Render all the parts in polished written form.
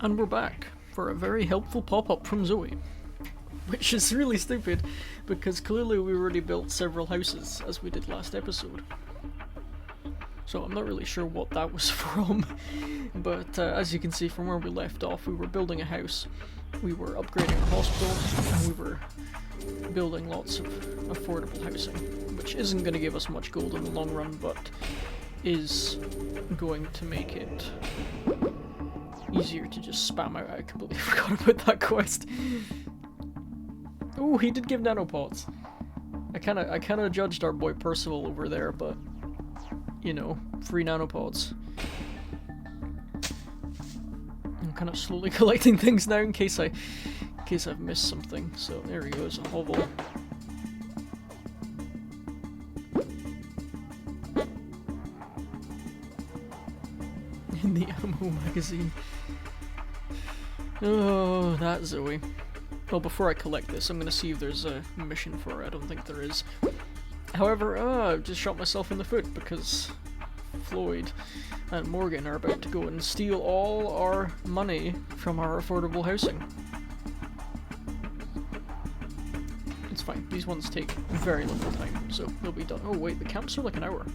And we're back for a very helpful pop-up from Zoe. Which is really stupid, because clearly we already built several houses, as we did last episode. So I'm not really sure what that was from, but as you can see from where we left off, we were building a house, we were upgrading our hospital, and we were building lots of affordable housing, which isn't going to give us much gold in the long run, but is going to make it easier to just spam out. I completely forgot about that quest. Oh, he did give nanopods. I kinda judged our boy Percival over there, but you know, free nanopods. I'm kind of slowly collecting things now in case I've missed something. So there he goes, a hovel. In the ammo magazine. Oh, that Zoe. Well, before I collect this, I'm gonna see if there's a mission for her. I don't think there is. However, I've just shot myself in the foot because Floyd and Morgan are about to go and steal all our money from our affordable housing. It's fine. These ones take very little time, so they'll be done. Oh wait, the camps are like an hour.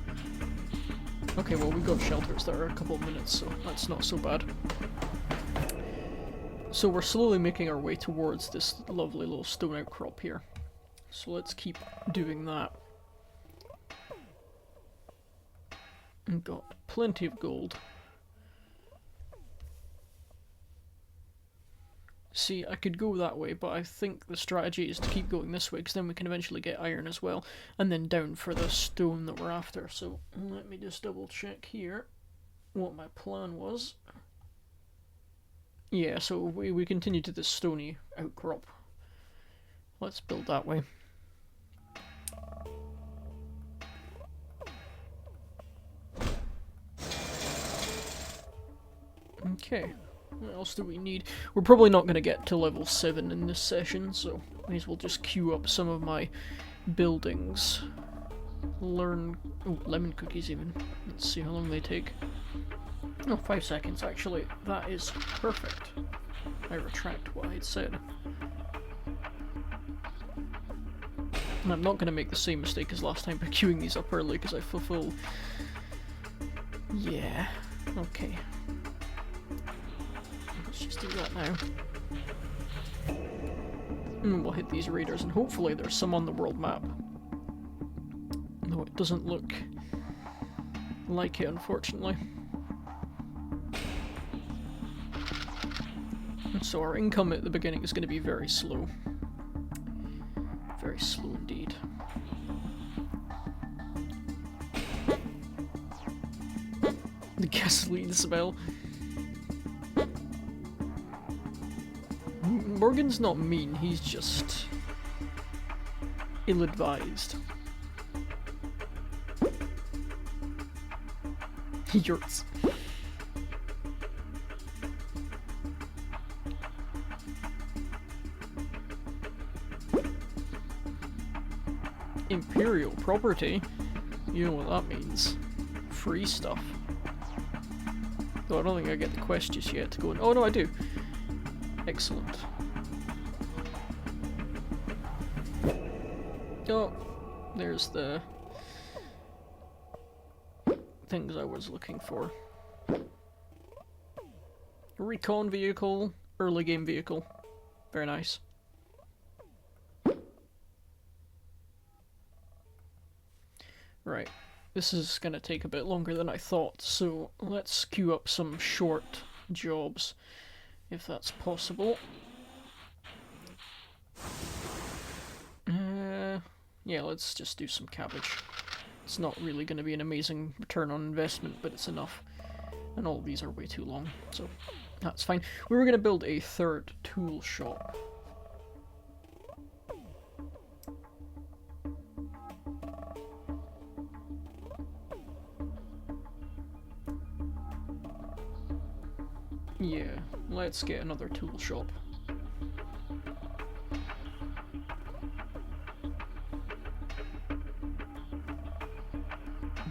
Okay, well we've got shelters that are a couple of minutes, so that's not so bad. So we're slowly making our way towards this lovely little stone outcrop here. So let's keep doing that. We've got plenty of gold. See, I could go that way, but I think the strategy is to keep going this way, because then we can eventually get iron as well, and then down for the stone that we're after. So let me just double check here what my plan was. Yeah, so we continue to this stony outcrop. Let's build that way. Okay, what else do we need? We're probably not going to get to level 7 in this session, so may as well just queue up some of my buildings. Learn... oh, lemon cookies even. Let's see how long they take. Oh, 5 seconds actually. That is perfect. I retract what I had said. And I'm not going to make the same mistake as last time by queuing these up early because I fulfill... yeah. Okay. Let's just do that now. And we'll hit these raiders and hopefully there's some on the world map. Though it doesn't look like it, unfortunately. So our income at the beginning is going to be very slow. Very slow indeed. The gasoline smell. Morgan's not mean, he's just ill-advised. Yurts. Imperial property? You know what that means. Free stuff. Though I don't think I get the quest just yet to go in. Oh no, I do. Excellent. Oh, there's the things I was looking for. Recon vehicle, early game vehicle. Very nice. Right, this is going to take a bit longer than I thought, so let's queue up some short jobs, if that's possible. Yeah, let's just do some cabbage. It's not really going to be an amazing return on investment, but it's enough. And all of these are way too long, so that's fine. We were going to build a third tool shop. Yeah, let's get another tool shop.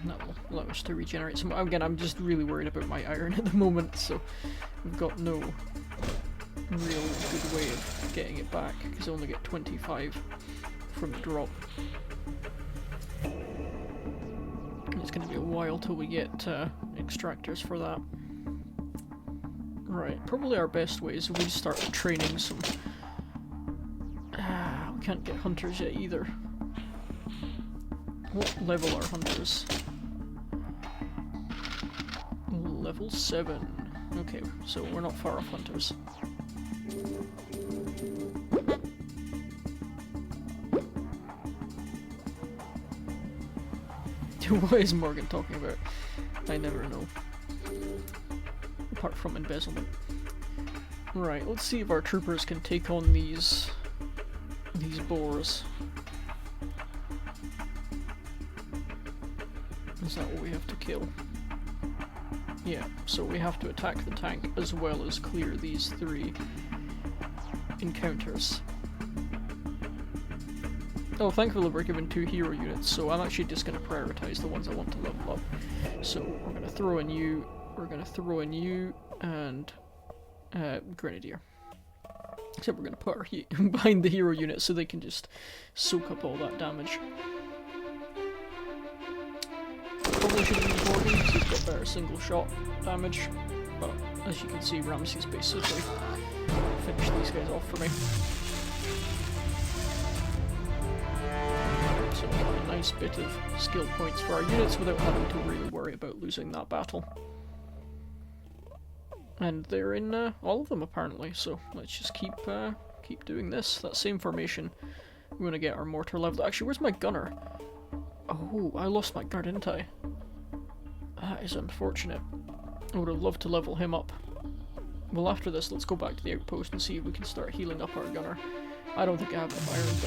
That will allow us to regenerate some. Again, I'm just really worried about my iron at the moment, so we've got no real good way of getting it back, because I only get 25 from the drop. And it's going to be a while till we get extractors for that. Right, probably our best way is we start training some... we can't get hunters yet either. What level are hunters? Level 7. Okay, so we're not far off hunters. What is Morgan talking about? I never know. Apart from embezzlement. Right, let's see if our troopers can take on these boars. Is that what we have to kill? Yeah, so we have to attack the tank as well as clear these 3 encounters. Oh, thankfully we're given 2 hero units, so I'm actually just going to prioritize the ones I want to level up. So we're going to throw in you, and Grenadier. Except we're going to put our behind the hero unit so they can just soak up all that damage. Probably should have used Morgan because he's got better single shot damage, but as you can see, Ramsey's basically finished these guys off for me. So a nice bit of skill points for our units without having to really worry about losing that battle. And they're in all of them apparently, so let's just keep doing this. That same formation. We're gonna get our mortar leveled. Actually, where's my gunner? Oh, I lost my gunner, didn't I? That is unfortunate. I would have loved to level him up. Well, after this, let's go back to the outpost and see if we can start healing up our gunner. I don't think I have enough iron,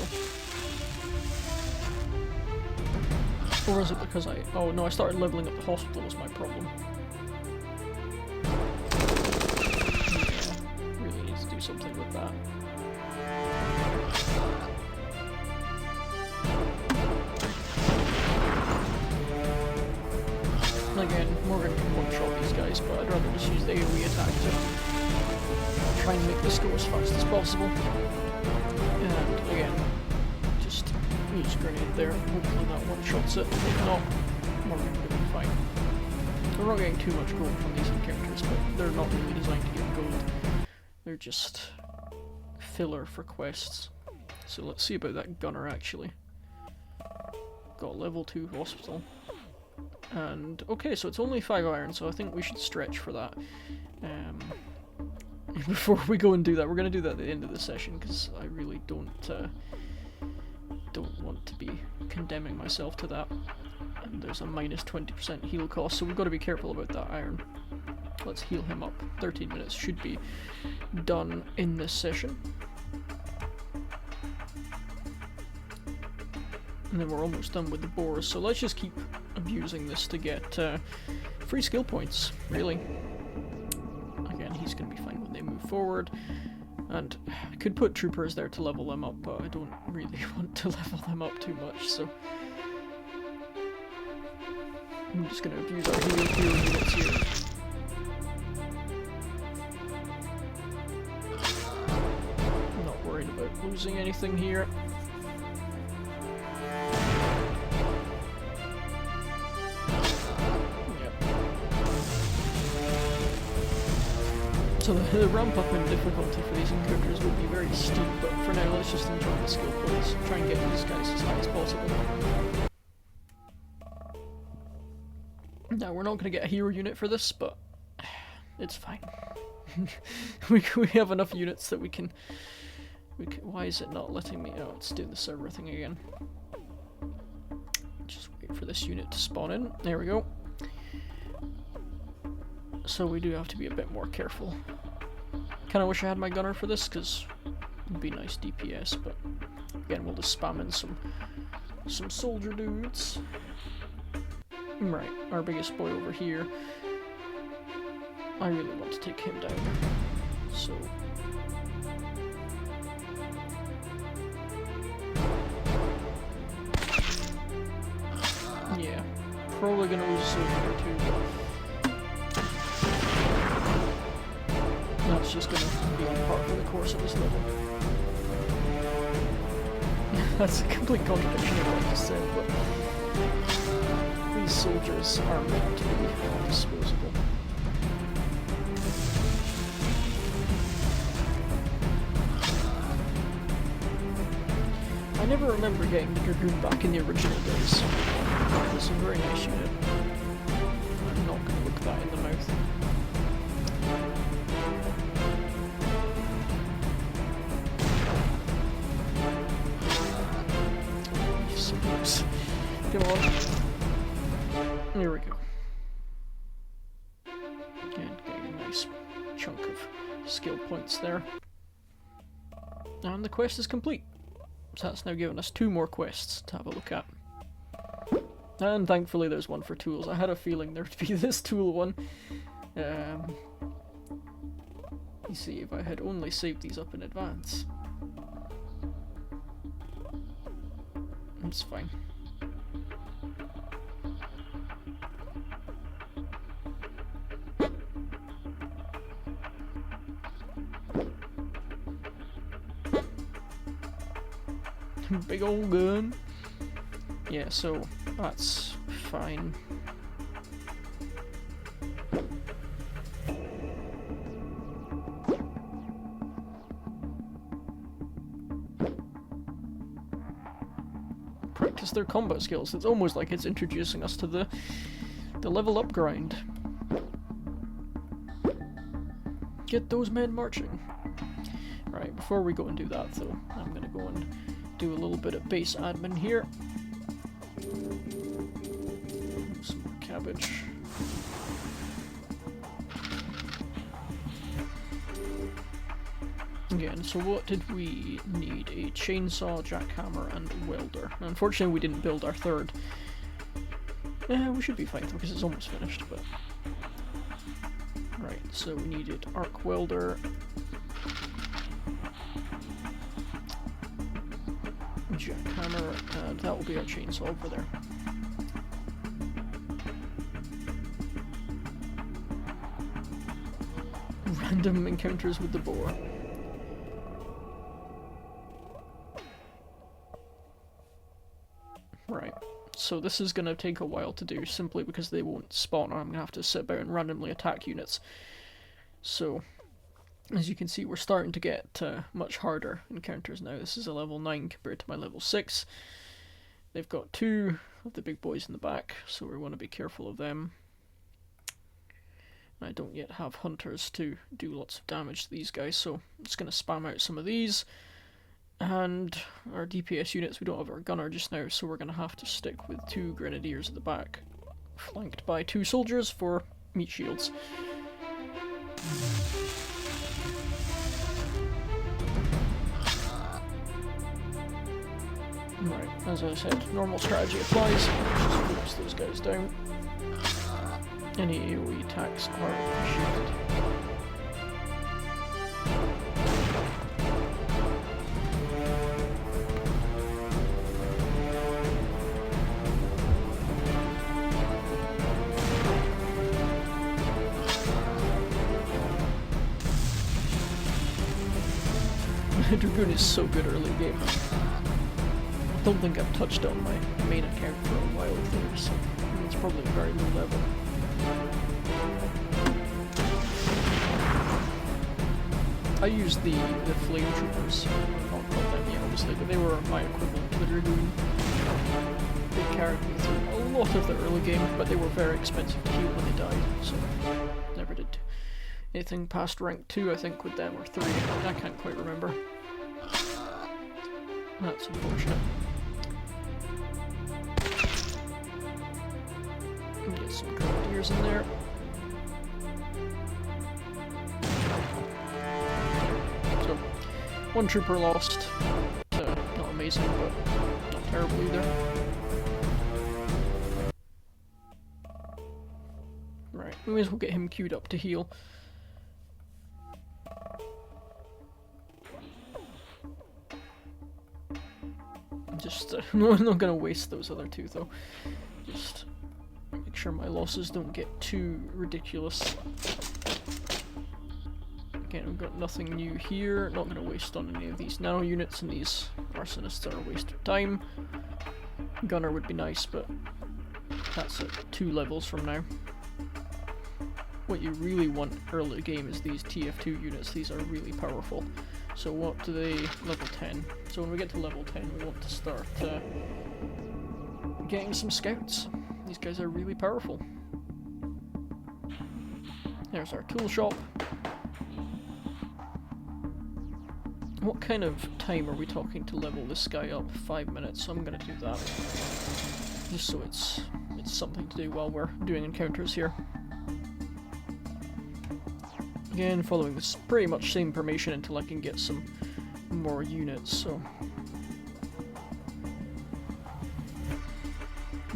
though. Or is it because I... Oh, no, I started leveling up the hospital was my problem. Yeah, really need to do something with that. Again, Morgan can one-shot these guys, but I'd rather just use the AoE attack to try and make this go as fast as possible. And again, just use grenade there, hopefully that one-shots it. If not, Morgan will be fine. We're not getting too much gold from these encounters, but they're not really designed to get gold. They're just filler for quests. So let's see about that gunner actually. Got level 2 hospital. And, okay, so it's only 5 iron, so I think we should stretch for that. Before we go and do that, we're going to do that at the end of the session, because I really don't want to be condemning myself to that. And there's a minus 20% heal cost, so we've got to be careful about that iron. Let's heal him up. 13 minutes should be done in this session. And then we're almost done with the boars, so let's just keep abusing this to get free skill points, really. Again, he's going to be fine when they move forward. And I could put troopers there to level them up, but I don't really want to level them up too much, so... I'm just going to abuse our hero units here. I'm not worried about losing anything here. So the ramp up in difficulty for these encounters will be very steep, but for now let's just enjoy the skill points, try and get these guys as high as possible. Now we're not going to get a hero unit for this, but it's fine. we have enough units that we can... Why is it not letting me... Oh, let's do the server thing again. Just wait for this unit to spawn in. There we go. So we do have to be a bit more careful. Kinda wish I had my gunner for this, because it'd be nice DPS, but again we'll just spam in some soldier dudes. Right, our biggest boy over here. I really want to take him down. So... yeah, probably gonna lose a soldier or two, but... let's is just going to be part of the course of this level. That's a complete contradiction of what I just said, but these soldiers are meant to be disposable. I never remember getting the Dragoon back in the original days. It's a very nice unit. I'm not going to look that in the mouth. Come on. There we go. And getting a nice chunk of skill points there. And the quest is complete. So that's now given us 2 more quests to have a look at. And thankfully there's one for tools. I had a feeling there'd be this tool one. You see, if I had only saved these up in advance. It's fine. Big old gun. Yeah, so that's fine. Practice their combat skills. It's almost like it's introducing us to the level up grind. Get those men marching. Right, before we go and do that though, I'm gonna go and do a little bit of base admin here. Some more cabbage. Again, so what did we need? A chainsaw, jackhammer, and welder. Now, unfortunately we didn't build our third. We should be fine though, because it's almost finished, but... Right, so we needed arc welder, jackhammer, and that will be our chainsaw over there. Random encounters with the boar. Right, so this is going to take a while to do, simply because they won't spawn, or I'm going to have to sit about and randomly attack units. So, as you can see, we're starting to get much harder encounters now. This is a level 9 compared to my level 6. They've got 2 of the big boys in the back, so we want to be careful of them. I don't yet have hunters to do lots of damage to these guys, so I'm just going to spam out some of these. And our DPS units, we don't have our gunner just now, so we're going to have to stick with 2 grenadiers at the back, flanked by 2 soldiers for meat shields. Right, as I said, normal strategy applies. Just focus those guys down. Any AoE attacks are appreciated. Dragoon is so good early game. I don't think I've touched on my main account for a while there, so it's probably a very low level. I used the flame troopers, not called them yet obviously, but they were my equivalent to the Dragoon. They carried me through a lot of the early game, but they were very expensive to heal when they died, so never did anything past rank 2 I think with them, or 3, I can't quite remember. That's unfortunate. Get some grenadiers in there. So, 1 trooper lost. Not amazing, but not terrible either. Right, we may as well get him queued up to heal. Just, no, I'm not gonna waste those other 2 though. Just make sure my losses don't get too ridiculous. Again, we've got nothing new here. Not going to waste on any of these nano units, and these arsonists are a waste of time. Gunner would be nice, but that's at 2 levels from now. What you really want early game is these TF2 units. These are really powerful. So what do they... level 10. So when we get to level 10 we want to start getting some scouts. These guys are really powerful. There's our tool shop. What kind of time are we talking to level this guy up? 5 minutes, so I'm gonna do that. Just so it's something to do while we're doing encounters here. Again, following this pretty much same formation until I can get some more units, so...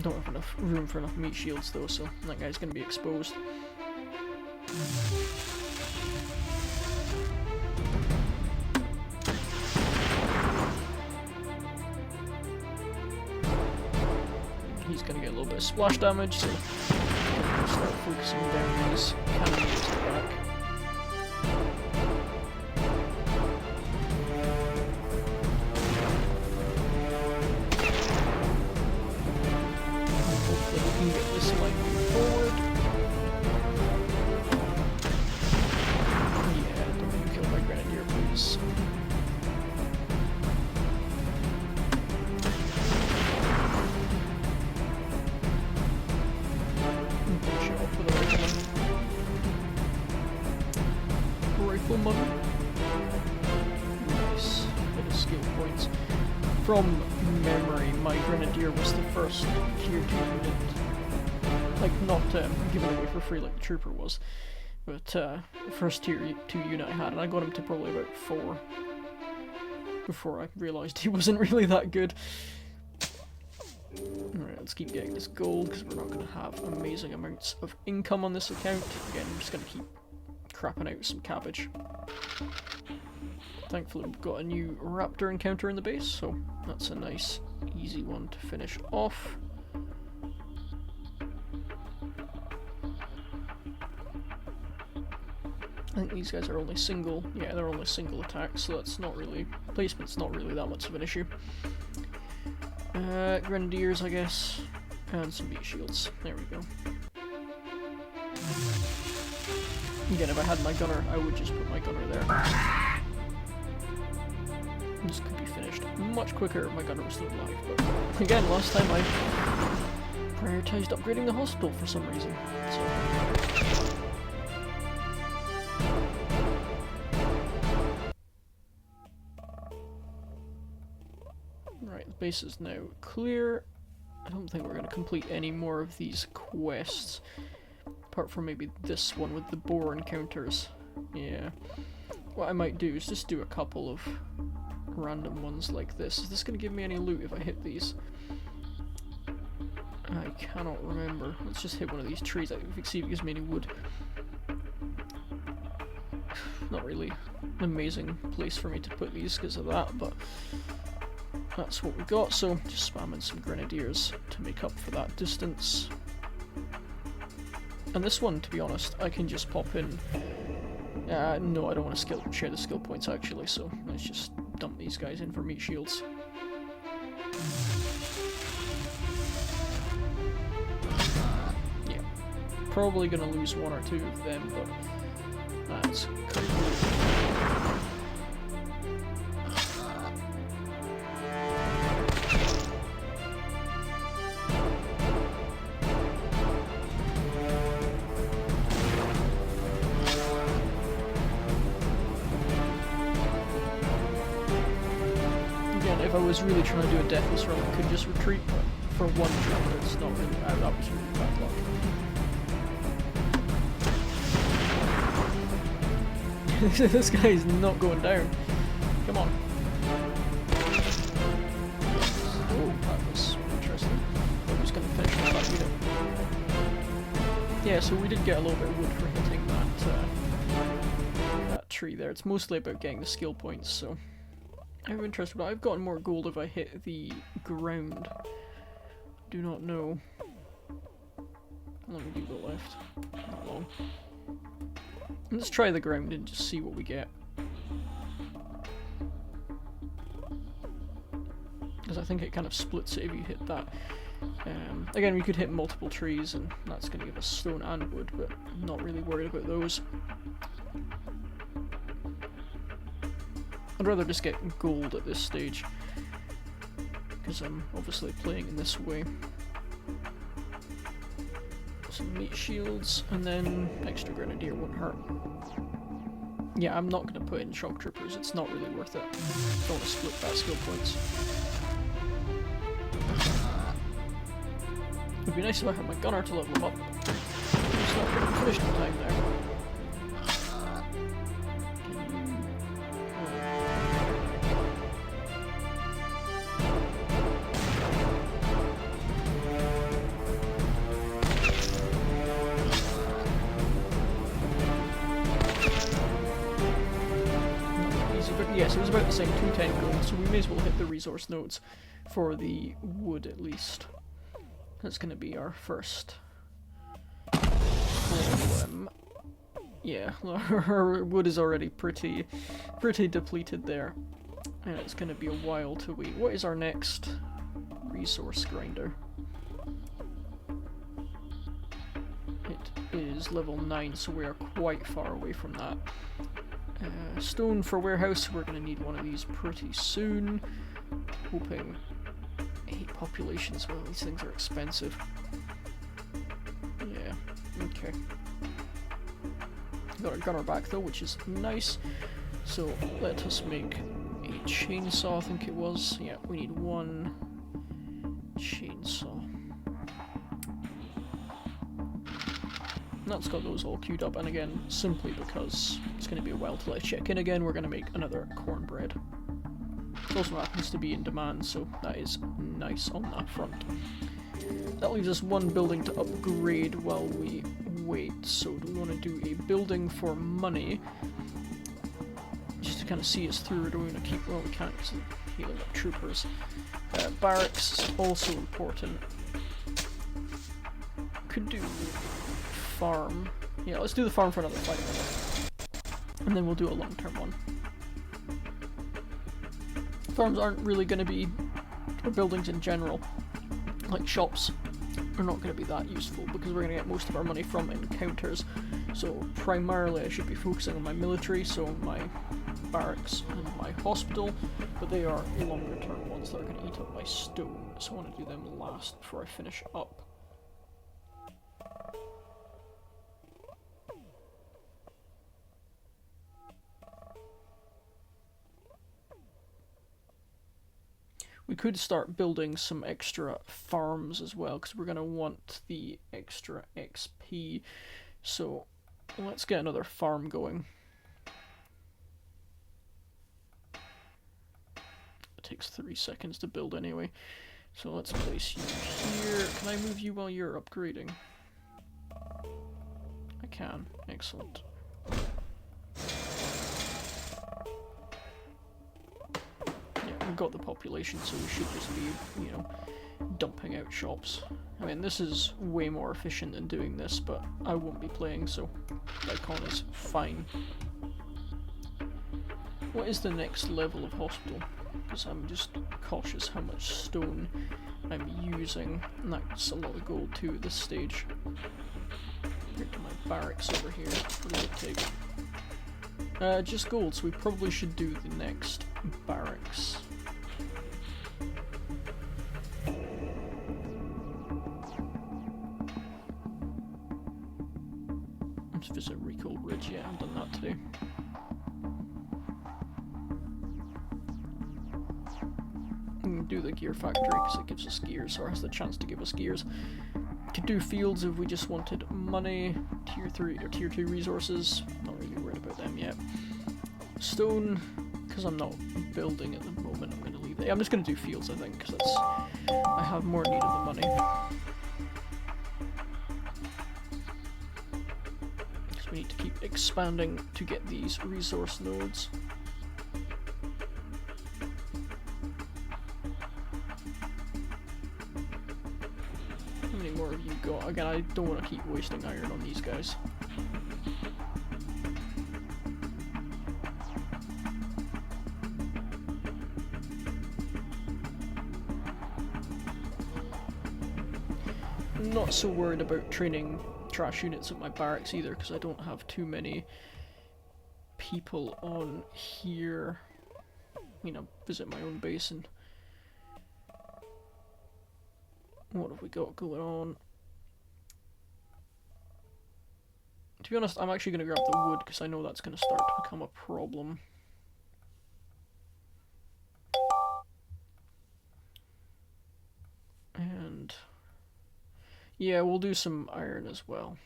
Don't have enough room for enough meat shields though, so that guy's gonna be exposed. He's gonna get a little bit of splash damage, so start focusing down these cannons to the back. Hopefully we can get this line forward. Yeah, don't kill my grenadier, please. Rifleman. Nice. Bit of skill points. From memory, my Grenadier was the first tier 2 unit. Like, not given away for free like the Trooper was, but first tier 2 unit I had, and I got him to probably about 4 before I realised he wasn't really that good. Alright, let's keep getting this gold, because we're not going to have amazing amounts of income on this account. Again, I'm just going to keep crapping out some cabbage. Thankfully we've got a new raptor encounter in the base, so that's a nice, easy one to finish off. I think these guys are only single, yeah, they're only single attacks, so that's not really, placement's not really that much of an issue. Grenadiers, I guess, and some meat shields. There we go. Again, if I had my gunner, I would just put my gunner there. This could be finished much quicker if my gunner was still alive, but again, last time I prioritized upgrading the hospital for some reason. So. Right, the base is now clear. I don't think we're going to complete any more of these quests. Apart from maybe this one with the boar encounters. Yeah. What I might do is just do a couple of random ones like this. Is this going to give me any loot if I hit these? I cannot remember. Let's just hit one of these trees. I can see if it gives me any wood. Not really an amazing place for me to put these because of that, but that's what we got. So just spamming some grenadiers to make up for that distance. And this one, to be honest, I can just pop in. No, I don't want to share the skill points actually, so let's just dump these guys in for meat shields. Yeah, probably gonna lose 1 or 2 of them, but that's crazy. If I was really trying to do a deathless run, I could just retreat, but for one trip, it's not really, that was really bad luck. This guy is not going down. Come on. Oh, that was interesting. I was going to finish all that unit. Yeah, so we did get a little bit of wood for hitting that tree there. It's mostly about getting the skill points, so... I'm interested, but I've gotten more gold if I hit the ground. Do not know. How long have you got left? Not long. Let's try the ground and just see what we get. Because I think it kind of splits it if you hit that. Again, we could hit multiple trees and that's going to give us stone and wood, but I'm not really worried about those. I'd rather just get gold at this stage, because I'm obviously playing in this way. Some meat shields, and then extra grenadier won't hurt. Yeah, I'm not going to put in shock troopers, it's not really worth it. Don't want to split that skill points. It would be nice if I had my gunner to level them up. It's not getting finished in time there. Yes, it was about the same, 210 gold, so we may as well hit the resource nodes for the wood at least. That's going to be our first problem. Yeah, our wood is already pretty depleted there. And it's going to be a while to wait. What is our next resource grinder? It is level 9, so we are quite far away from that. Stone for warehouse, we're going to need one of these pretty soon. Hoping 8 population as well, these things are expensive. Yeah, okay. Got our gunner back though, which is nice. So let us make a chainsaw, I think it was. Yeah, we need one chainsaw. And that's got those all queued up, and again, simply because it's going to be a while till I check in again, we're going to make another cornbread. It also happens to be in demand, so that is nice on that front. That leaves us one building to upgrade while we wait. So do we want to do a building for money, just to kind of see us through, or do we want to keep, well we can't because we're healing up troopers. Barracks is also important. Could do farm. Yeah, let's do the farm for another 5 minutes. And then we'll do a long-term one. Farms aren't really going to be, or buildings in general, like shops, are not going to be that useful because we're going to get most of our money from encounters. So primarily I should be focusing on my military, so my barracks and my hospital, but they are longer term ones that are going to eat up my stone, so I want to do them last before I finish up. We could start building some extra farms as well, because we're going to want the extra XP. So let's get another farm going. It takes 3 seconds to build anyway. So let's place you here. Can I move you while you're upgrading? I can. Excellent. We've got the population, so we should just be, you know, dumping out shops. I mean, this is way more efficient than doing this, but I won't be playing, so Icon is fine. What is the next level of hospital? Because I'm just cautious how much stone I'm using, and that's a lot of gold too at this stage. Compared to my barracks over here, what does it take? Just gold, so we probably should do the next barracks. Let's visit Recall Ridge, yeah, I haven't done that today. Do the gear factory because it gives us gears, or has the chance to give us gears. Could do fields if we just wanted money, tier 3 or tier 2 resources, not really worried about them yet. Stone, because I'm not building at the moment, I'm going to leave it. I'm just going to do fields, I think, because I have more need of the money. Because we need to keep expanding to get these resource nodes. How many more have you got? Again, I don't want to keep wasting iron on these guys. I'm not so worried about training trash units at my barracks either, because I don't have too many people on here. You know, visit my own base and... What have we got going on? To be honest, I'm actually going to grab the wood, because I know that's going to start to become a problem. And... yeah, we'll do some iron as well.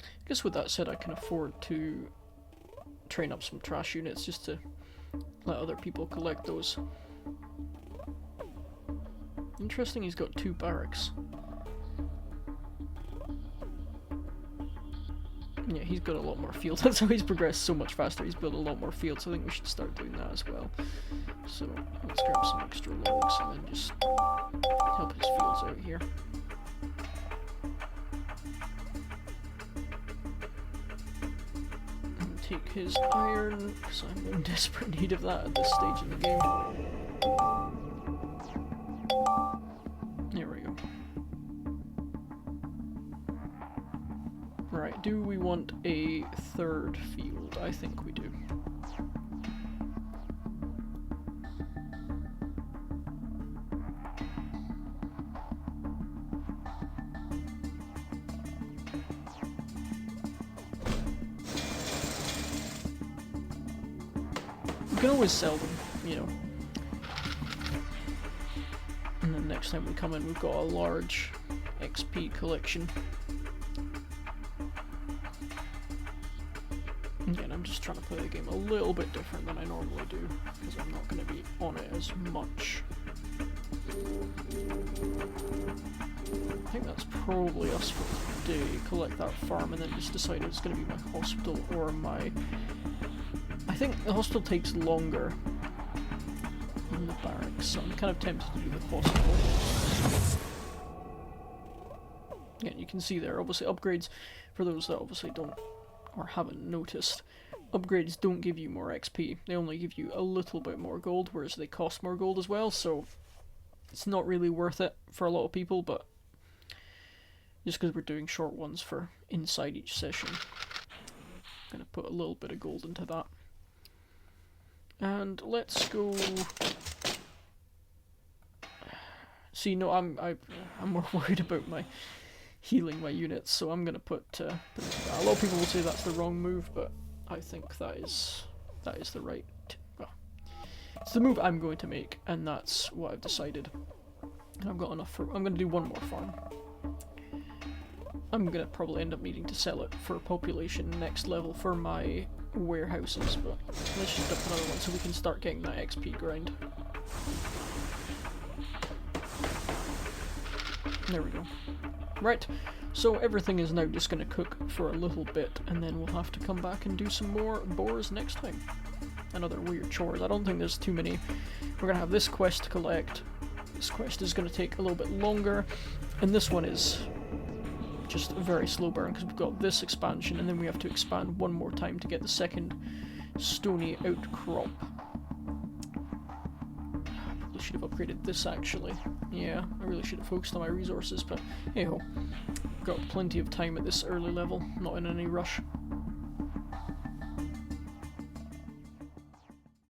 I guess with that said, I can afford to train up some trash units just to let other people collect those. Interesting, he's got 2 barracks. Yeah, he's got a lot more fields. That's how he's progressed so much faster. He's built a lot more fields, so I think we should start doing that as well. So let's grab some extra logs and then just help his fields out here. And take his iron, because I'm in desperate need of that at this stage in the game. There we go. Right, do we want a 3rd field? I think we do. We can always sell them, you know. And then next time we come in, we've got a large XP collection. Again, I'm just trying to play the game a little bit different than I normally do, because I'm not going to be on it as much. I think that's probably us for today. Collect that farm and then just decide if it's going to be my hospital or my... I think the hospital takes longer than the barracks, so I'm kind of tempted to do the hospital. Again, you can see there, obviously upgrades, for those that obviously don't or haven't noticed, upgrades don't give you more XP. They only give you a little bit more gold, whereas they cost more gold as well, so it's not really worth it for a lot of people, but just because we're doing short ones for inside each session, I'm going to put a little bit of gold into that. And let's go... See, no, I'm more worried about my healing my units, so I'm gonna put a lot of people will say that's the wrong move, but I think that is the right, well, it's the move I'm going to make, and that's what I've decided. And I've got enough for, I'm gonna do one more farm. I'm gonna probably end up needing to sell it for population next level for my warehouses, but let's just up another one so we can start getting that XP grind. There we go. Right, so everything is now just going to cook for a little bit, and then we'll have to come back and do some more boars next time. And other weird chores. I don't think there's too many. We're going to have this quest to collect. This quest is going to take a little bit longer, and this one is just a very slow burn, because we've got this expansion, and then we have to expand one more time to get the second stony outcrop. Should have upgraded this actually. Yeah, I really should have focused on my resources, but hey ho. Got plenty of time at this early level, not in any rush.